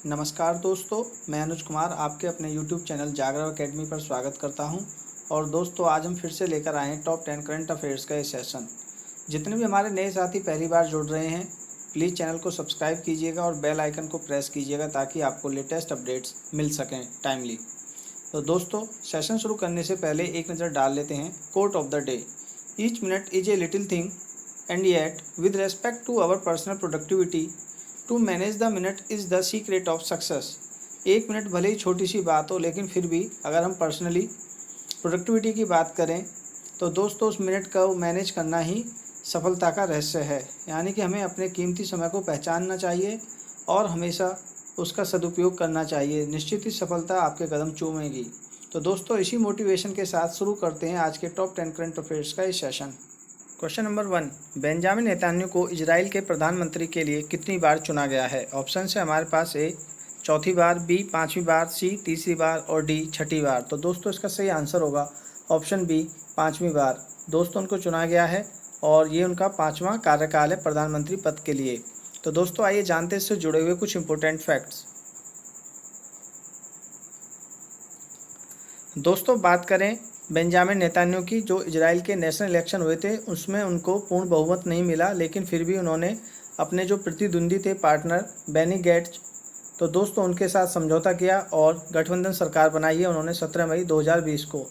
नमस्कार दोस्तों, मैं अनुज कुमार आपके अपने YouTube चैनल जागरण अकेडमी पर स्वागत करता हूं। और दोस्तों, आज हम फिर से लेकर आए हैं टॉप 10 करंट अफेयर्स का ये सेशन। जितने भी हमारे नए साथी पहली बार जुड़ रहे हैं, प्लीज़ चैनल को सब्सक्राइब कीजिएगा और बेल आइकन को प्रेस कीजिएगा ताकि आपको लेटेस्ट अपडेट्स मिल सकें टाइमली। तो दोस्तों, सेशन शुरू करने से पहले एक नज़र डाल लेते हैं quote of the day. Each minute is a little thing and yet with respect to our personal productivity to manage the minute is the secret of success. एक मिनट भले ही छोटी सी बात हो, लेकिन फिर भी अगर हम पर्सनली प्रोडक्टिविटी की बात करें तो दोस्तों उस मिनट को मैनेज करना ही सफलता का रहस्य है। यानी कि हमें अपने कीमती समय को पहचानना चाहिए और हमेशा उसका सदुपयोग करना चाहिए। निश्चित ही सफलता आपके कदम चूमेगी। तो दोस्तों, इसी मोटिवेशन के साथ शुरू करते हैं आज के टॉप 10 करंट अफेयर्स का ये session. Question number 1, Benjamin Netanyahu को इजराइल के प्रधानमंत्री के लिए कितनी बार चुना गया है? ऑप्शन है हमारे पास ए चौथी बार, बी पाँचवीं बार, सी तीसरी बार और डी छठी बार। तो दोस्तों इसका सही आंसर होगा ऑप्शन बी पाँचवीं बार। दोस्तों उनको चुना गया है और ये उनका 5वां कार्यकाल है प्रधानमंत्री पद के लिए। तो दोस्तों आइए जानते हैं इससे जुड़े हुए कुछ इंपॉर्टेंट फैक्ट्स। दोस्तों बात करें बेंजामिन नेतन्याहू की, जो इजराइल के नेशनल इलेक्शन हुए थे उसमें उनको पूर्ण बहुमत नहीं मिला, लेकिन फिर भी उन्होंने अपने जो प्रतिद्वंदी थे पार्टनर बेनी गैट्स, तो दोस्तों उनके साथ समझौता किया और गठबंधन सरकार बनाई है उन्होंने 17 मई 2020 को।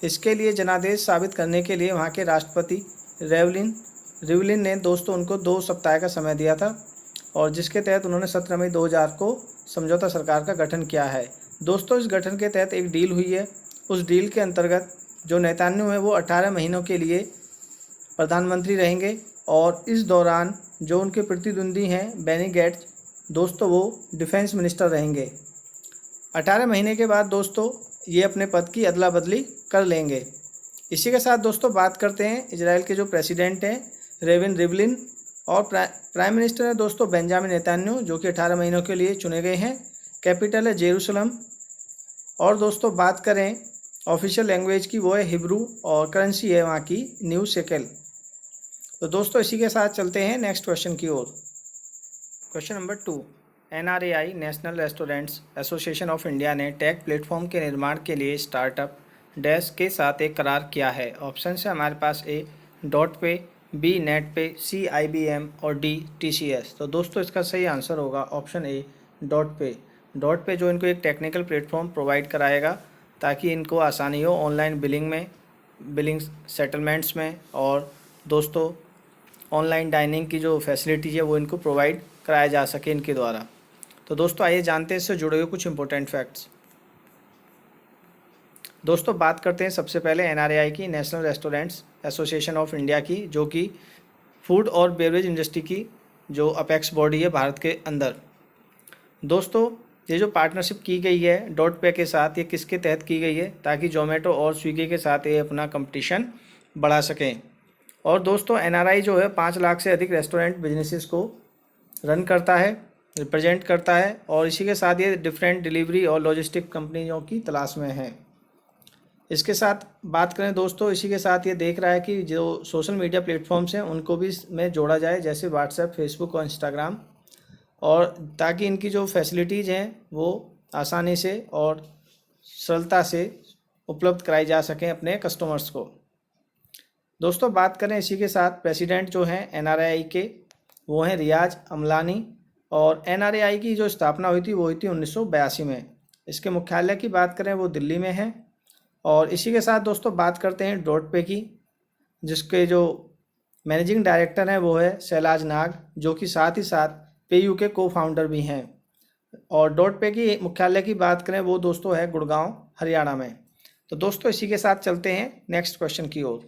इसके लिए जनादेश साबित करने के लिए वहाँ के राष्ट्रपति रिवलिन ने दोस्तों उनको 2 सप्ताह का समय दिया था और जिसके तहत उन्होंने 17 मई 2000 को समझौता सरकार का गठन किया है। दोस्तों इस गठन के तहत एक डील हुई है। उस डील के अंतर्गत जो नेतन्याहू है वो 18 महीनों के लिए प्रधानमंत्री रहेंगे और इस दौरान जो उनके प्रतिद्वंदी हैं बेनी गैट्स, दोस्तों वो डिफेंस मिनिस्टर रहेंगे। 18 महीने के बाद दोस्तों ये अपने पद की अदला बदली कर लेंगे। इसी के साथ दोस्तों बात करते हैं इजराइल के जो प्रेसिडेंट हैं रेविन रिवलिन और प्राइम मिनिस्टर है दोस्तों बेंजामिन नेतन्याहू, जो कि 18 महीनों के लिए चुने गए हैं। कैपिटल है जेरूसलम और दोस्तों बात करें ऑफिशियल लैंग्वेज की, वो है हिब्रू और करेंसी है वहाँ की न्यू शेकेल। तो दोस्तों इसी के साथ चलते हैं नेक्स्ट क्वेश्चन की ओर। Question number 2, NRAI national restaurants association of India ने टेक प्लेटफॉर्म के निर्माण के लिए स्टार्टअप डैश के साथ एक करार किया है। ऑप्शन है हमारे पास ए डॉट पे, बी नेट पे, सी IBM और डी TCS। तो दोस्तों इसका सही आंसर होगा ऑप्शन ए डॉट पे। डॉट पे जो इनको एक टेक्निकल प्लेटफॉर्म प्रोवाइड कराएगा ताकि इनको आसानी हो ऑनलाइन बिलिंग सेटलमेंट्स में, और दोस्तों ऑनलाइन डाइनिंग की जो फैसिलिटीज़ है वो इनको प्रोवाइड कराया जा सके इनके द्वारा। तो दोस्तों आइए जानते हैं इससे जुड़े हुए कुछ इंपॉर्टेंट फैक्ट्स। दोस्तों बात करते हैं सबसे पहले NRAI की, national restaurants association of India की, जो कि फूड और बेवरेज इंडस्ट्री की जो अपेक्स बॉडी है भारत के अंदर। दोस्तों ये जो पार्टनरशिप की गई है डॉट पे के साथ, ये किसके तहत की गई है? ताकि जोमेटो और स्विगी के साथ ये अपना कंपटीशन बढ़ा सकें। और दोस्तों NRAI जो है 5 लाख से अधिक रेस्टोरेंट बिजनेसेस को रन करता है, रिप्रेजेंट करता है, और इसी के साथ ये डिफरेंट डिलीवरी और लॉजिस्टिक कंपनियों की तलाश में है। इसके साथ बात करें दोस्तों, इसी के साथ ये देख रहा है कि जो सोशल मीडिया प्लेटफॉर्म्स हैं उनको भी इसमें जोड़ा जाए, जैसे व्हाट्सएप, फेसबुक और इंस्टाग्राम, और ताकि इनकी जो फैसिलिटीज़ हैं वो आसानी से और सरलता से उपलब्ध कराई जा सकें अपने कस्टमर्स को। दोस्तों बात करें इसी के साथ प्रेसिडेंट जो हैं NRAI के, वो हैं रियाज अमलानी, और NRAI की जो स्थापना हुई थी वो हुई थी 1982 में। इसके मुख्यालय की बात करें वो दिल्ली में है। और इसी के साथ दोस्तों बात करते हैं डॉट पे की, जिसके जो मैनेजिंग डायरेक्टर हैं वो है शैलाज नाग, जो कि साथ ही साथ पेयू के को फाउंडर भी हैं। और डॉट पे की मुख्यालय की बात करें वो दोस्तों है गुड़गांव, हरियाणा में। तो दोस्तों इसी के साथ चलते हैं नेक्स्ट क्वेश्चन की ओर।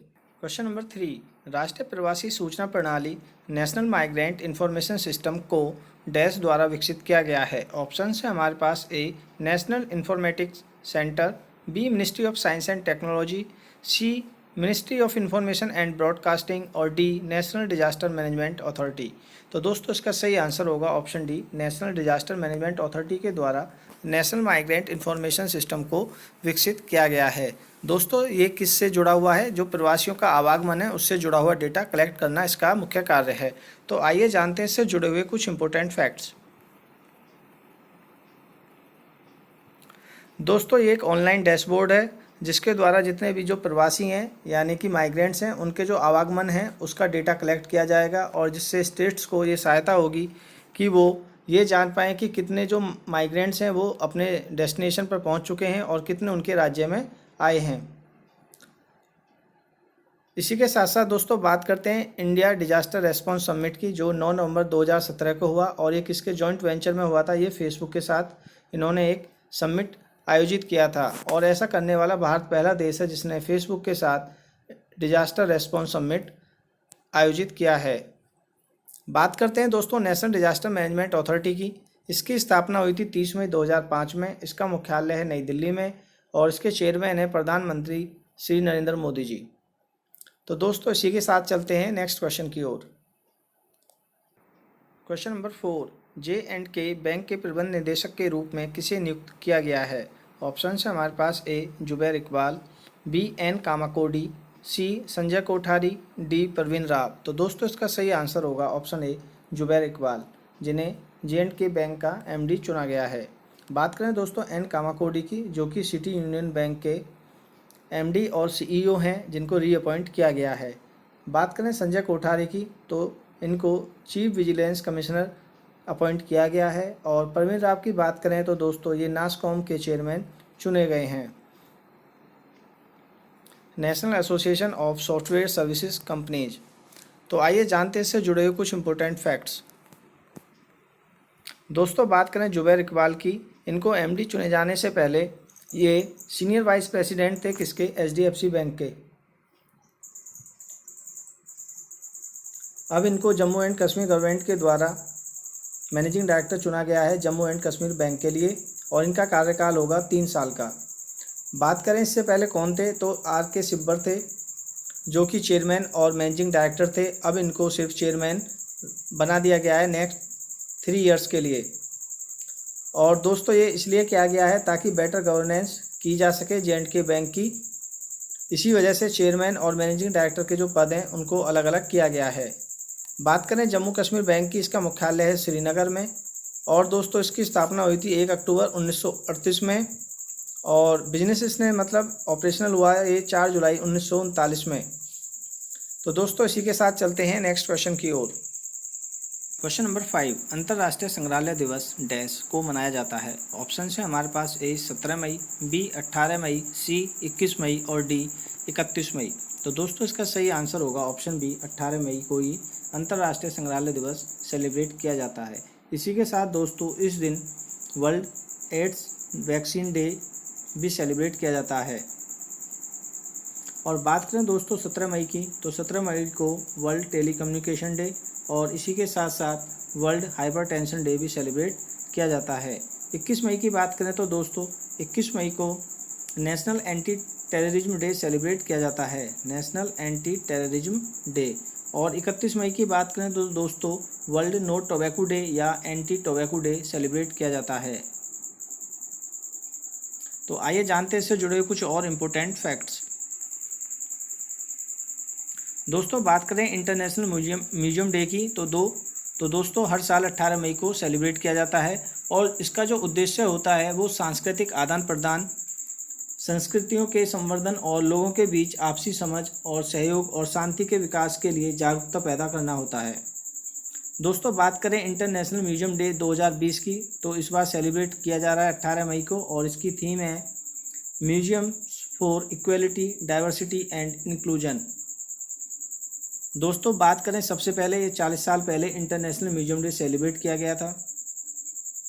क्वेश्चन नंबर 3, राष्ट्रीय प्रवासी सूचना प्रणाली नेशनल माइग्रेंट इन्फॉर्मेशन सिस्टम को डैश द्वारा विकसित किया गया है। ऑप्शन है हमारे पास A national informatics centre, B ministry of science and technology, C ministry of information and broadcasting और D national disaster management authority. तो दोस्तों इसका सही आंसर होगा option D national disaster management authority के द्वारा नेशनल माइग्रेंट इन्फॉर्मेशन सिस्टम को विकसित किया गया है। दोस्तों ये किससे जुड़ा हुआ है? जो प्रवासियों का आवागमन है उससे जुड़ा हुआ डेटा कलेक्ट करना इसका मुख्य कार्य है। तो आइए जानते हैं इससे जुड़े हुए कुछ इंपॉर्टेंट फैक्ट्स। दोस्तों ये एक ऑनलाइन डैशबोर्ड है जिसके द्वारा जितने भी जो प्रवासी हैं यानी कि माइग्रेंट्स हैं उनके जो आवागमन है उसका डेटा कलेक्ट किया जाएगा और जिससे स्टेट्स को ये सहायता होगी कि वो ये जान पाएँ कि कितने जो माइग्रेंट्स हैं वो अपने डेस्टिनेशन पर पहुंच चुके हैं और कितने उनके राज्य में आए हैं। इसी के साथ साथ दोस्तों बात करते हैं इंडिया डिजास्टर रेस्पॉन्स समिट की, जो 9 नवंबर 2017 को हुआ और ये किसके जॉइंट वेंचर में हुआ था। ये फेसबुक के साथ इन्होंने एक समिट आयोजित किया था और ऐसा करने वाला भारत पहला देश है जिसने फेसबुक के साथ डिजास्टर रेस्पॉन्स समिट आयोजित किया है। बात करते हैं दोस्तों नेशनल डिजास्टर मैनेजमेंट अथॉरिटी की। इसकी स्थापना हुई थी 30 मई 2005 में। इसका मुख्यालय है नई दिल्ली में और इसके चेयरमैन है प्रधानमंत्री श्री नरेंद्र मोदी जी। तो दोस्तों इसी के साथ चलते हैं नेक्स्ट क्वेश्चन की ओर। क्वेश्चन नंबर 4, J&K बैंक के प्रबंध निदेशक के रूप में किसे नियुक्त किया गया है। ऑप्शन है हमारे पास ए जुबैर इकबाल, बी एन कामाकोडी, सी संजय कोठारी, डी परवीन राव। तो दोस्तों इसका सही आंसर होगा ऑप्शन ए जुबैर इकबाल, जिन्हें J&K बैंक का MD चुना गया है। बात करें दोस्तों एन कामाकोडी की, जो कि सिटी यूनियन बैंक के MD और CEO हैं जिनको रीअपॉइंट किया गया है। बात करें संजय कोठारी की तो इनको चीफ विजिलेंस कमिश्नर अपॉइंट किया गया है और परवीन राव की बात करें तो दोस्तों ये नासकॉम के चेयरमैन चुने गए हैं, national association of software services companies. तो आइए जानते हैं इससे जुड़े हुए कुछ इंपॉर्टेंट फैक्ट्स। दोस्तों बात करें जुबैर इकबाल की, इनको MD चुने जाने से पहले ये सीनियर वाइस प्रेसिडेंट थे किसके, HDFC बैंक के। अब इनको जम्मू एंड कश्मीर गवर्नमेंट के द्वारा मैनेजिंग डायरेक्टर चुना गया है जम्मू एंड कश्मीर बैंक के लिए और इनका कार्यकाल होगा 3 साल का। बात करें इससे पहले कौन थे तो RK सिब्बर थे जो कि चेयरमैन और मैनेजिंग डायरेक्टर थे। अब इनको सिर्फ चेयरमैन बना दिया गया है नेक्स्ट 3 इयर्स के लिए। और दोस्तों ये इसलिए किया गया है ताकि बेटर गवर्नेंस की जा सके J&K बैंक की। इसी वजह से चेयरमैन और मैनेजिंग डायरेक्टर के जो पद हैं उनको अलग अलग किया गया है। बात करें जम्मू कश्मीर बैंक की, इसका मुख्यालय है श्रीनगर में और दोस्तों इसकी स्थापना हुई थी 1 अक्टूबर 1938 में और बिजनेस इसने मतलब ऑपरेशनल हुआ है ये 4 जुलाई 1939 में। तो दोस्तों इसी के साथ चलते हैं नेक्स्ट क्वेश्चन की ओर। क्वेश्चन नंबर 5, अंतर्राष्ट्रीय संग्रहालय दिवस डैश को मनाया जाता है। ऑप्शन है हमारे पास ए 17 मई, बी 18 मई, सी 21 मई और डी 31 मई। तो दोस्तों इसका सही आंसर होगा ऑप्शन बी 18 मई को ही अंतर्राष्ट्रीय संग्रहालय दिवस सेलिब्रेट किया जाता है। इसी के साथ दोस्तों इस दिन वर्ल्ड एड्स वैक्सीन डे भी सेलिब्रेट किया जाता है। और बात करें दोस्तों 17 मई की तो 17 मई को वर्ल्ड टेलीकम्युनिकेशन डे और इसी के साथ साथ वर्ल्ड हाइपरटेंशन डे भी सेलिब्रेट किया जाता है। 21 मई की बात करें तो दोस्तों 21 मई को national anti terrorism day celebrate किया जाता है, नेशनल एंटी टेररिज्म डे। और 31 मई की बात करें तो दोस्तों वर्ल्ड नो टोबैको डे या एंटी टोबैको डे सेलिब्रेट किया जाता है। तो आइए जानते हैं इससे जुड़े हुए कुछ और इम्पोर्टेंट फैक्ट्स। दोस्तों बात करें इंटरनेशनल म्यूजियम डे की तो दोस्तों हर साल 18 मई को सेलिब्रेट किया जाता है और इसका जो उद्देश्य होता है वो सांस्कृतिक आदान प्रदान, संस्कृतियों के संवर्धन और लोगों के बीच आपसी समझ और सहयोग और शांति के विकास के लिए जागरूकता पैदा करना होता है। दोस्तों बात करें इंटरनेशनल म्यूजियम डे 2020 की तो इस बार सेलिब्रेट किया जा रहा है 18 मई को और इसकी थीम है museum for equality, diversity and inclusion. दोस्तों बात करें सबसे पहले ये 40 साल पहले इंटरनेशनल म्यूजियम डे सेलिब्रेट किया गया था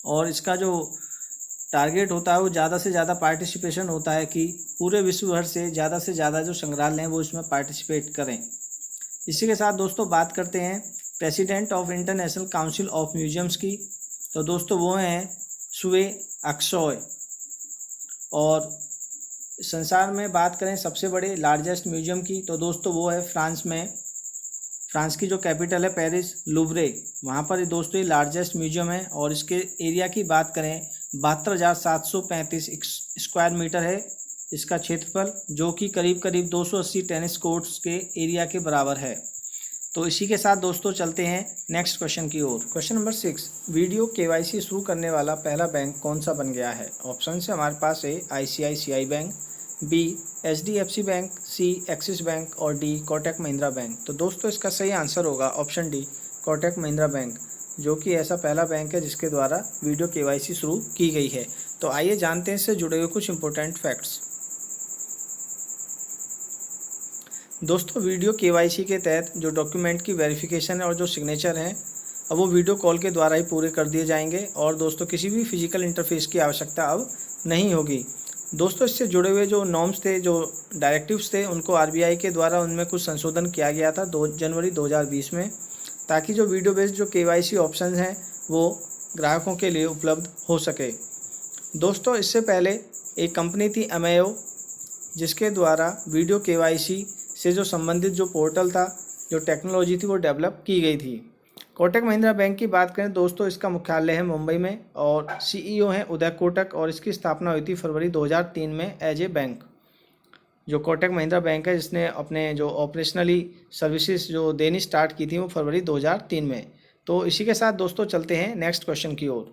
और इसका जो टारगेट होता है वो ज़्यादा से ज़्यादा पार्टिसिपेशन होता है कि पूरे विश्व भर से ज़्यादा जो संग्रहालय हैं वो इसमें पार्टिसिपेट करें। इसी के साथ दोस्तों बात करते हैं president of international council of museums की तो दोस्तों वो हैं सुए अक्सॉय। और संसार में बात करें सबसे बड़े लार्जेस्ट म्यूजियम की तो दोस्तों वो है फ्रांस में, फ्रांस की जो कैपिटल है पेरिस, लुवरे, वहाँ पर दोस्तों ये लार्जेस्ट म्यूजियम है और इसके एरिया की बात करें 72,735 स्क्वायर मीटर है इसका क्षेत्रफल, जो कि करीब 280 टेनिस कोर्ट्स के एरिया के बराबर है। तो इसी के साथ दोस्तों चलते हैं नेक्स्ट क्वेश्चन की ओर। क्वेश्चन नंबर 6, वीडियो केवाईसी शुरू करने वाला पहला बैंक कौन सा बन गया है? ऑप्शन से हमारे पास है ICICI bank, B HDFC bank, C Axis bank और डी कोटक महिंद्रा बैंक। तो दोस्तों इसका सही आंसर होगा option D Kotak Mahindra bank, जो कि ऐसा पहला बैंक है जिसके द्वारा वीडियो केवाईसी शुरू की गई है। तो आइए जानते हैं इससे जुड़े हुए कुछ इंपॉर्टेंट फैक्ट्स। दोस्तों वीडियो केवाईसी के तहत जो डॉक्यूमेंट की वेरिफिकेशन है और जो सिग्नेचर हैं अब वो वीडियो कॉल के द्वारा ही पूरे कर दिए जाएंगे और दोस्तों किसी भी फिजिकल इंटरफेस की आवश्यकता अब नहीं होगी। दोस्तों इससे जुड़े हुए जो नॉर्म्स थे, जो डायरेक्टिव्स थे, उनको RBI के द्वारा उनमें कुछ संशोधन किया गया था 2 जनवरी 2020 में, ताकि जो वीडियो बेस्ड जो केवाईसी ऑप्शन हैं वो ग्राहकों के लिए उपलब्ध हो सके। दोस्तों इससे पहले एक कंपनी थी Ameo, जिसके द्वारा वीडियो केवाईसी से जो संबंधित जो पोर्टल था, जो टेक्नोलॉजी थी वो डेवलप की गई थी। कोटक महिंद्रा बैंक की बात करें दोस्तों, इसका मुख्यालय है मुंबई में और CEO हैं उदय कोटक और इसकी स्थापना हुई थी फरवरी 2003 में एज ए बैंक। जो कोटक महिंद्रा बैंक है जिसने अपने जो ऑपरेशनली सर्विसेज जो देनी स्टार्ट की थी वो फरवरी 2003 में। तो इसी के साथ दोस्तों चलते हैं नेक्स्ट क्वेश्चन की ओर।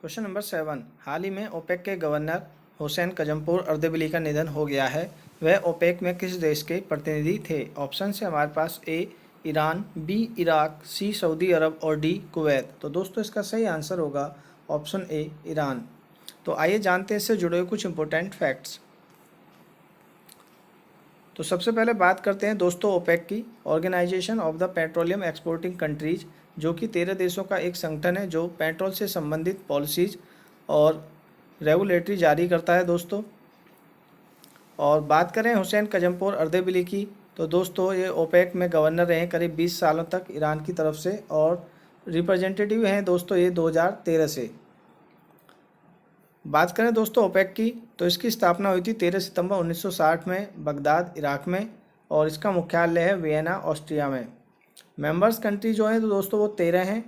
क्वेश्चन नंबर 7, हाल ही में ओपेक के गवर्नर हुसैन कजमपुर अर्देबिली का निधन हो गया है। वह ओपेक में किस देश के प्रतिनिधि थे? ऑप्शन से हमारे पास A Iran, B Iraq, C Saudi Arab और डी कुवैत। तो दोस्तों इसका सही आंसर होगा ऑप्शन ए ईरान। तो आइए जानते हैं इससे जुड़े हुए कुछ इंपॉर्टेंट फैक्ट्स। तो सबसे पहले बात करते हैं दोस्तों ओपेक की, organization of the petroleum exporting countries, जो कि 13 देशों का एक संगठन है जो पेट्रोल से संबंधित पॉलिसीज और रेगुलेटरी जारी करता है दोस्तों। और बात करें हुसैन कजमपुर अर्देबिली की, तो दोस्तों ये ओपेक में गवर्नर रहे करीब 20 सालों तक ईरान की तरफ से और रिप्रेजेंटेटिव हैं दोस्तों ये 2013 से। बात करें दोस्तों ओपेक की, तो इसकी स्थापना हुई थी 13 सितंबर 1960 में बगदाद इराक में और इसका मुख्यालय है वियना ऑस्ट्रिया में। मेंबर्स कंट्री जो हैं तो दोस्तों वो 13 हैं,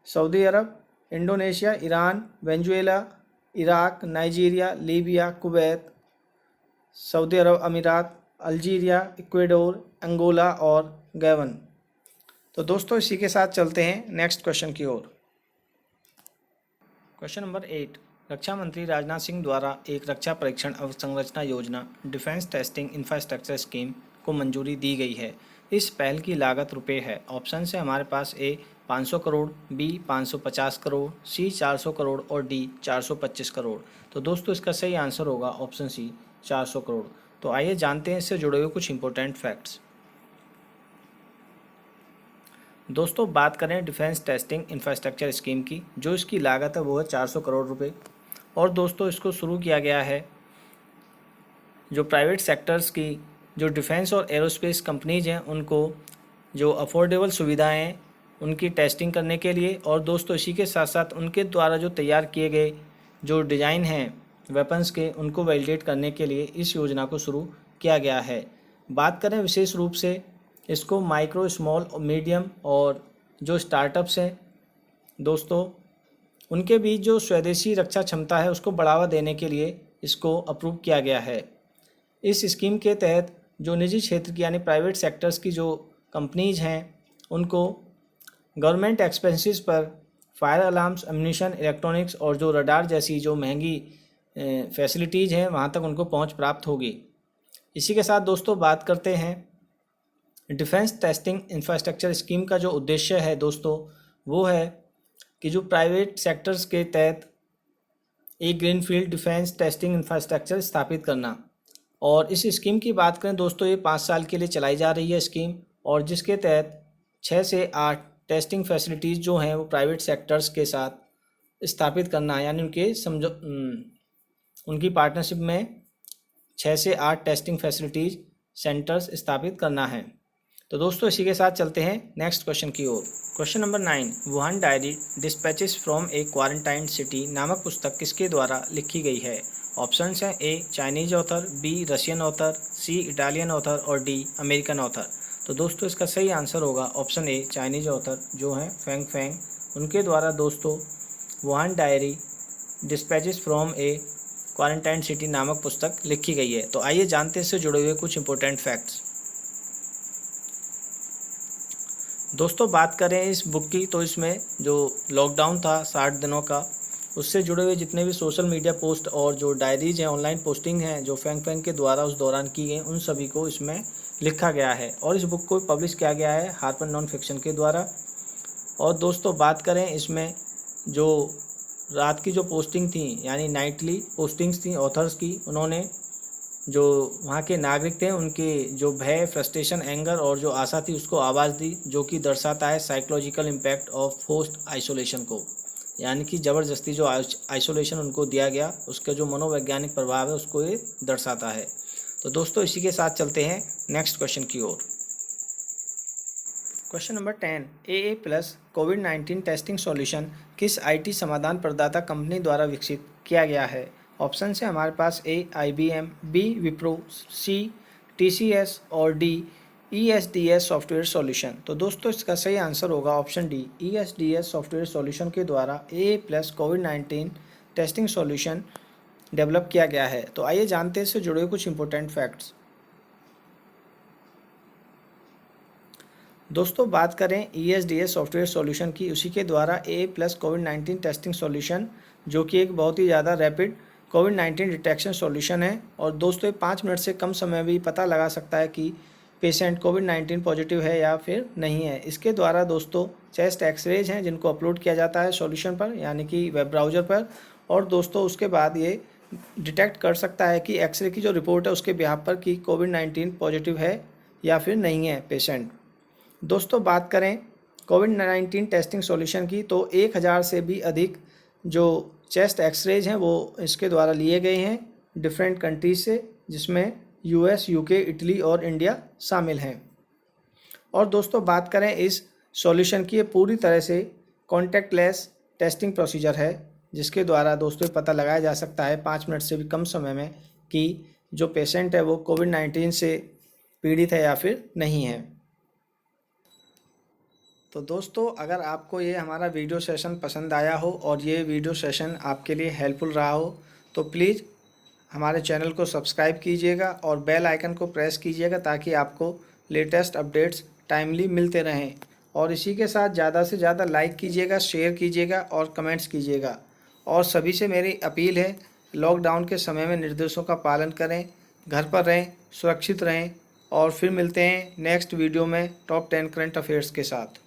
Saudi Arab, Indonesia, Iran, Venezuela, Iraq, Nigeria, Libya, Kuwait, Saudi Arab Emirates, Algeria, Ecuador, Angola और गैबन। तो दोस्तों इसी के साथ चलते हैं नेक्स्ट क्वेश्चन की ओर। क्वेश्चन नंबर 8, रक्षा मंत्री राजनाथ सिंह द्वारा एक रक्षा परीक्षण अवसंरचना योजना डिफेंस टेस्टिंग इंफ्रास्ट्रक्चर स्कीम को मंजूरी दी गई है। इस पहल की लागत रुपए है। ऑप्शन से हमारे पास ए 500 करोड़, बी 550 करोड़, सी 400 करोड़ और डी 425 करोड़। तो दोस्तों इसका सही आंसर होगा ऑप्शन सी 400 करोड़। तो आइए जानते हैं इससे जुड़े हुए कुछ इंपॉर्टेंट फैक्ट्स। दोस्तों बात करें डिफेंस टेस्टिंग इंफ्रास्ट्रक्चर स्कीम की, जो इसकी लागत है वो है 400 करोड़ रुपए और दोस्तों इसको शुरू किया गया है जो प्राइवेट सेक्टर्स की जो डिफेंस और एरोस्पेस कंपनीज हैं उनको जो अफोर्डेबल सुविधाएं हैं उनकी टेस्टिंग करने के लिए और दोस्तों इसी के साथ साथ उनके द्वारा जो तैयार किए गए जो डिज़ाइन हैं वेपन्स के उनको वैलिडेट करने के लिए इस योजना को शुरू किया गया है। बात करें विशेष रूप से इसको माइक्रो, स्मॉल और मीडियम और जो स्टार्टअप्स हैं दोस्तों उनके बीच जो स्वदेशी रक्षा क्षमता है उसको बढ़ावा देने के लिए इसको अप्रूव किया गया है। इस स्कीम के तहत जो निजी क्षेत्र की यानी प्राइवेट सेक्टर्स की जो कंपनीज हैं उनको गवर्नमेंट एक्सपेंसेस पर फायर अलार्म्स, एम्यूनिशन, इलेक्ट्रॉनिक्स और जो रडार जैसी जो महंगी फैसिलिटीज़ हैं वहाँ तक उनको पहुँच प्राप्त होगी। इसी के साथ दोस्तों बात करते हैं डिफेंस टेस्टिंग इंफ्रास्ट्रक्चर स्कीम का जो उद्देश्य है दोस्तों वो है कि जो प्राइवेट सेक्टर्स के तहत एक ग्रीनफील्ड डिफेंस टेस्टिंग इंफ्रास्ट्रक्चर स्थापित करना। और इस स्कीम की बात करें दोस्तों ये 5 साल के लिए चलाई जा रही है स्कीम और जिसके तहत 6 से 8 टेस्टिंग फैसिलिटीज़ जो हैं वो प्राइवेट सेक्टर्स के साथ स्थापित करना है, यानी उनकी पार्टनरशिप में 6 से 8 टेस्टिंग फैसिलिटीज़ सेंटर्स स्थापित करना है। तो दोस्तों इसी के साथ चलते हैं नेक्स्ट क्वेश्चन की ओर। Question number 9, Wuhan diary dispatches from a quarantine city नामक पुस्तक किसके द्वारा लिखी गई है? ऑप्शंस हैं A Chinese author, B Russian author, C Italian author और डी अमेरिकन ऑथर। तो दोस्तों इसका सही आंसर होगा ऑप्शन ए चाइनीज ऑथर जो हैं फेंग फेंग, उनके द्वारा दोस्तों Wuhan diary dispatches from a quarantine city नामक पुस्तक लिखी गई है। तो आइए जानते हैं इससे जुड़े हुए कुछ इंपॉर्टेंट फैक्ट्स। दोस्तों बात करें इस बुक की, तो इसमें जो लॉकडाउन था 60 दिनों का, उससे जुड़े हुए जितने भी सोशल मीडिया पोस्ट और जो डायरीज हैं, ऑनलाइन पोस्टिंग हैं जो फेंग के द्वारा उस दौरान की गई, उन सभी को इसमें लिखा गया है और इस बुक को पब्लिश किया गया है हार्पर नॉन फिक्शन के द्वारा। और दोस्तों बात करें इसमें जो रात की जो पोस्टिंग थी, यानी नाइटली पोस्टिंग्स थी ऑथर्स की, उन्होंने जो वहाँ के नागरिक थे उनके जो भय, फ्रस्ट्रेशन, एंगर और जो आशा थी उसको आवाज़ दी, जो कि दर्शाता है psychological impact of forced isolation को, यानी कि ज़बरदस्ती जो आइसोलेशन उनको दिया गया उसका जो मनोवैज्ञानिक प्रभाव है उसको ये दर्शाता है। तो दोस्तों इसी के साथ चलते हैं नेक्स्ट क्वेश्चन की ओर। क्वेश्चन नंबर 10, AA प्लस कोविड-19 टेस्टिंग सॉल्यूशन किस IT समाधान प्रदाता कंपनी द्वारा विकसित किया गया है? ऑप्शन है हमारे पास A IBM, B Wipro, C TCS और D ESDS सॉफ्टवेयर सॉल्यूशन। तो दोस्तों इसका सही आंसर होगा option D, ESDS software solution के द्वारा AA प्लस कोविड-19 टेस्टिंग सॉल्यूशन डेवलप किया गया है। तो आइए जानते हैं इससे जुड़े हुए कुछ इंपॉर्टेंट फैक्ट्स। दोस्तों बात करें ESDS सॉफ्टवेयर सॉल्यूशन की, उसी के द्वारा AA प्लस कोविड-19 टेस्टिंग सॉल्यूशन, जो कि एक बहुत ही ज़्यादा रैपिड कोविड-19 डिटेक्शन सॉल्यूशन है। और दोस्तों 5 मिनट से कम समय भी पता लगा सकता है कि पेशेंट कोविड-19 पॉजिटिव है या फिर नहीं है। इसके द्वारा दोस्तों चेस्ट एक्सरेज हैं जिनको अपलोड किया जाता है सॉल्यूशन पर, यानी कि वेब ब्राउज़र पर, और दोस्तों उसके बाद ये डिटेक्ट कर सकता है कि एक्सरे की जो रिपोर्ट है उसके बिहाफ पर कि कोविड-19 पॉजिटिव है या फिर नहीं है पेशेंट। दोस्तों बात करें कोविड-19 टेस्टिंग सॉल्यूशन की, तो 1000 से भी अधिक जो चेस्ट एक्सरेज हैं वो इसके द्वारा लिए गए हैं डिफरेंट कंट्रीज से, जिसमें US, UK, इटली और इंडिया शामिल हैं। और दोस्तों बात करें इस सॉल्यूशन की, ये पूरी तरह से कॉन्टैक्टलेस टेस्टिंग प्रोसीजर है, जिसके द्वारा दोस्तों पता लगाया जा सकता है 5 मिनट से भी कम समय में कि जो पेशेंट है वो कोविड-19 से पीड़ित है या फिर नहीं है। तो दोस्तों अगर आपको ये हमारा वीडियो सेशन पसंद आया हो और ये वीडियो सेशन आपके लिए हेल्पफुल रहा हो, तो प्लीज़ हमारे चैनल को सब्सक्राइब कीजिएगा और बेल आइकन को प्रेस कीजिएगा ताकि आपको लेटेस्ट अपडेट्स टाइमली मिलते रहें। और इसी के साथ ज़्यादा से ज़्यादा लाइक कीजिएगा, शेयर कीजिएगा और कमेंट्स कीजिएगा। और सभी से मेरी अपील है, लॉकडाउन के समय में निर्देशों का पालन करें, घर पर रहें, सुरक्षित रहें। और फिर मिलते हैं नेक्स्ट वीडियो में टॉप 10 करंट अफेयर्स के साथ।